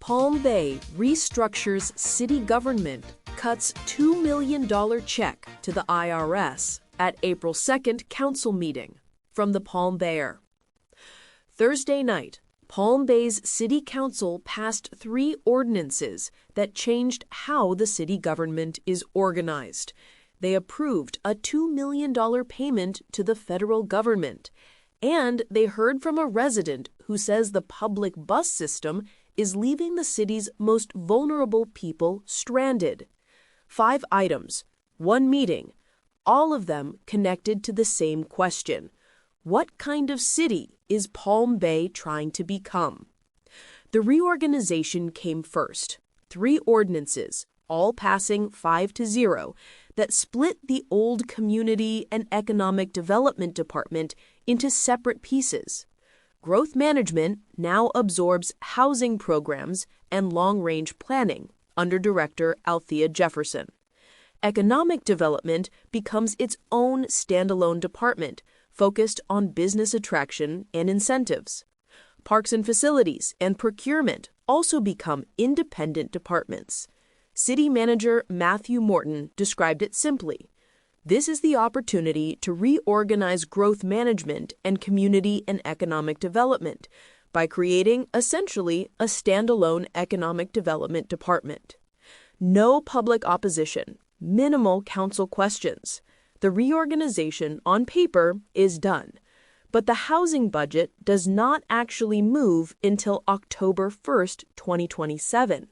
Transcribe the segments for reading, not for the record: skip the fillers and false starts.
Palm Bay restructures city government, cuts $2 million check to the IRS at April 2nd council meeting. From the Palm Bear. Thursday night, Palm Bay's City Council passed 3 ordinances that changed how the city government is organized. They approved a $2 million payment to the federal government, and they heard from a resident who says the public bus system is leaving the city's most vulnerable people stranded. 5 items, 1 meeting, all of them connected to the same question. What kind of city is Palm Bay trying to become? The reorganization came first. 3 ordinances, all passing 5-0, that split the old Community and Economic Development Department into separate pieces. Growth Management now absorbs housing programs and long-range planning under Director Althea Jefferson. Economic Development becomes its own standalone department focused on business attraction and incentives. Parks and Facilities and Procurement also become independent departments. City Manager Matthew Morton described it simply. This is the opportunity to reorganize growth management and community and economic development by creating, essentially, a standalone economic development department. No public opposition, minimal council questions. The reorganization on paper is done, but the housing budget does not actually move until October 1st, 2027.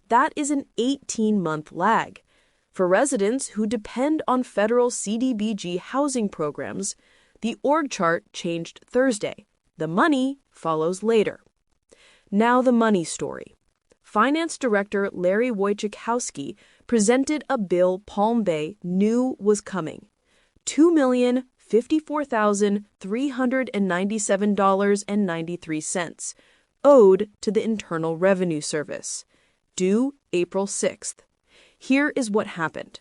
That is an 18-month lag. For residents who depend on federal CDBG housing programs, the org chart changed Thursday. The money follows later. Now the money story. Finance Director Larry Wojciechowski presented a bill Palm Bay knew was coming. $2,054,397.93 owed to the Internal Revenue Service, due April 6th. Here is what happened.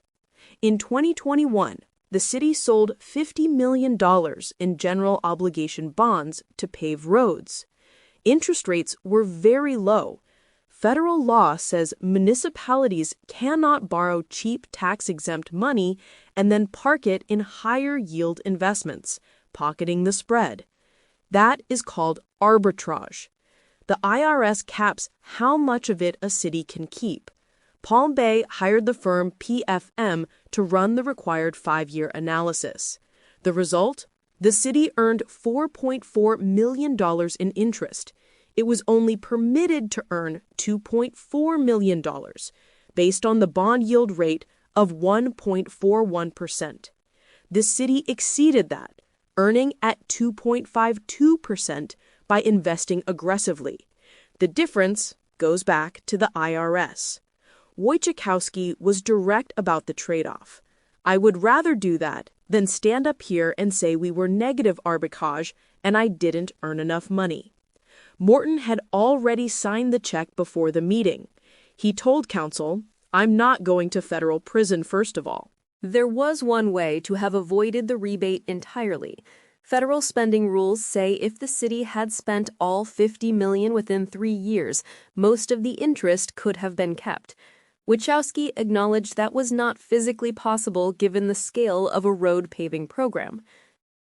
In 2021, the city sold $50 million in general obligation bonds to pave roads. Interest rates were very low. Federal law says municipalities cannot borrow cheap tax-exempt money and then park it in higher-yield investments, pocketing the spread. That is called arbitrage. The IRS caps how much of it a city can keep. Palm Bay hired the firm PFM to run the required 5-year analysis. The result? The city earned $4.4 million in interest. It was only permitted to earn $2.4 million, based on the bond yield rate of 1.41%. The city exceeded that, earning at 2.52% by investing aggressively. The difference goes back to the IRS. Wojciechowski was direct about the trade-off. I would rather do that than stand up here and say we were negative arbitrage and I didn't earn enough money. Morton had already signed the check before the meeting. He told council, "I'm not going to federal prison first of all." There was one way to have avoided the rebate entirely. Federal spending rules say if the city had spent all $50 million within 3 years, most of the interest could have been kept. Wojciechowski acknowledged that was not physically possible given the scale of a road paving program.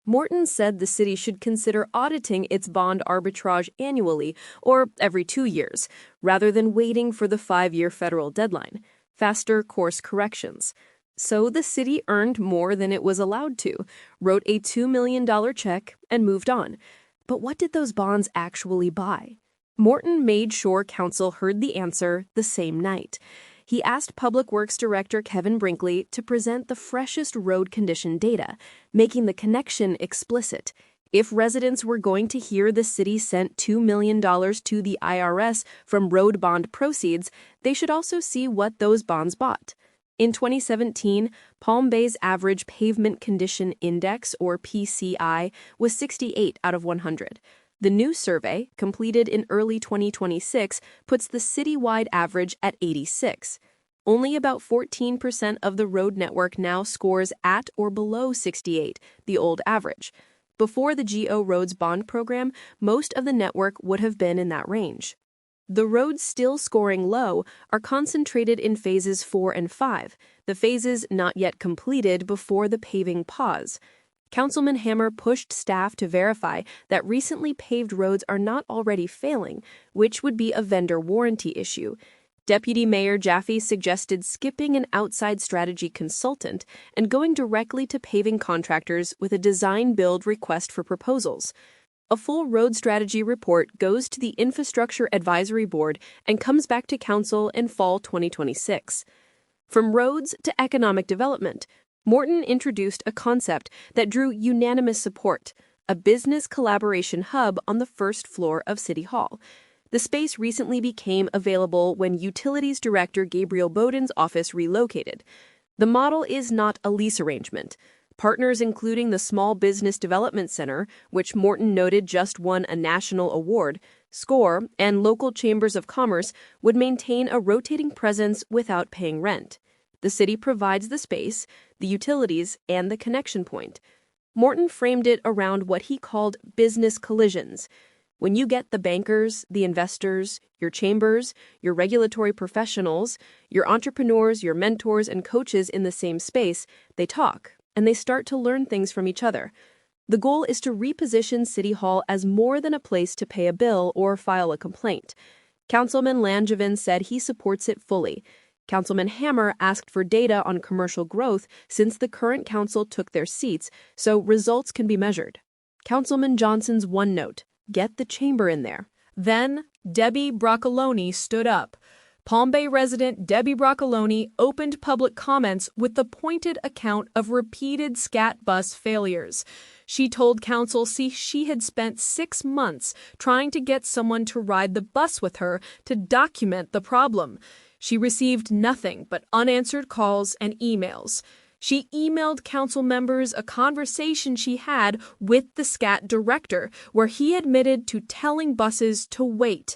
Morton said the city should consider auditing its bond arbitrage annually or every 2 years, rather than waiting for the 5-year federal deadline, faster course corrections. So the city earned more than it was allowed to, wrote a $2 million check, and moved on. But what did those bonds actually buy? Morton made sure council heard the answer the same night. He asked Public Works Director Kevin Brinkley to present the freshest road condition data, making the connection explicit. If residents were going to hear the city sent $2 million to the IRS from road bond proceeds, they should also see what those bonds bought. In 2017, Palm Bay's average pavement condition index, or PCI, was 68 out of 100. The new survey, completed in early 2026, puts the citywide average at 86. Only about 14% of the road network now scores at or below 68, the old average. Before the GO Roads bond program, most of the network would have been in that range. The roads still scoring low are concentrated in phases 4 and 5, the phases not yet completed before the paving pause. Councilman Hammer pushed staff to verify that recently paved roads are not already failing, which would be a vendor warranty issue. Deputy Mayor Jaffe suggested skipping an outside strategy consultant and going directly to paving contractors with a design-build request for proposals. A full road strategy report goes to the Infrastructure Advisory Board and comes back to Council in fall 2026. From roads to economic development, Morton introduced a concept that drew unanimous support, a business collaboration hub on the first floor of City Hall. The space recently became available when Utilities Director Gabriel Bowden's office relocated. The model is not a lease arrangement. Partners including the Small Business Development Center, which Morton noted just won a national award, SCORE, and local chambers of commerce would maintain a rotating presence without paying rent. The city provides the space, the utilities, and the connection point. Morton framed it around what he called business collisions. When you get the bankers, the investors, your chambers, your regulatory professionals, your entrepreneurs, your mentors, and coaches in the same space, they talk, and they start to learn things from each other. The goal is to reposition City Hall as more than a place to pay a bill or file a complaint. Councilman Langevin said he supports it fully. Councilman Hammer asked for data on commercial growth since the current council took their seats, so results can be measured. Councilman Johnson's one note: get the chamber in there. Then, Debbie Broccoloni stood up. Palm Bay resident Debbie Broccoloni opened public comments with the pointed account of repeated scat bus failures. She told council she had spent 6 months trying to get someone to ride the bus with her to document the problem. She received nothing but unanswered calls and emails. She emailed council members a conversation she had with the SCAT director, where he admitted to telling buses to wait.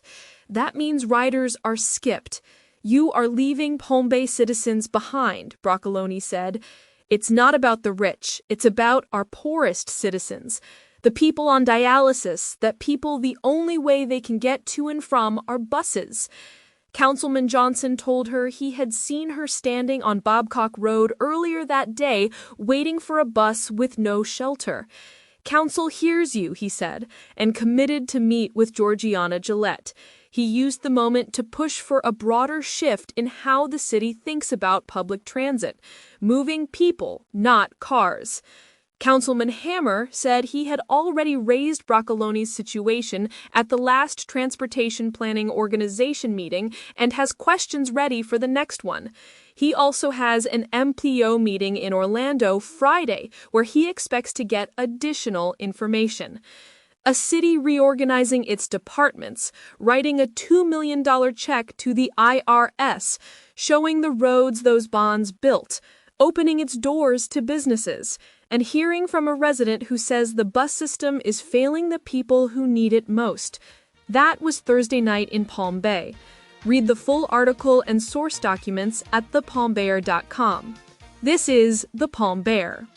That means riders are skipped. You are leaving Palm Bay citizens behind, Broccoloni said. It's not about the rich. It's about our poorest citizens. The people on dialysis, that people the only way they can get to and from are buses. Councilman Johnson told her he had seen her standing on Babcock Road earlier that day waiting for a bus with no shelter. Council hears you, he said, and committed to meet with Georgiana Gillette. He used the moment to push for a broader shift in how the city thinks about public transit, moving people, not cars. Councilman Hammer said he had already raised Broccoloni's situation at the last Transportation Planning Organization meeting and has questions ready for the next one. He also has an MPO meeting in Orlando Friday where he expects to get additional information. A city reorganizing its departments, writing a $2 million check to the IRS, showing the roads those bonds built, opening its doors to businesses, and hearing from a resident who says the bus system is failing the people who need it most. That was Thursday night in Palm Bay. Read the full article and source documents at thepalmbear.com. This is The Palm Bear.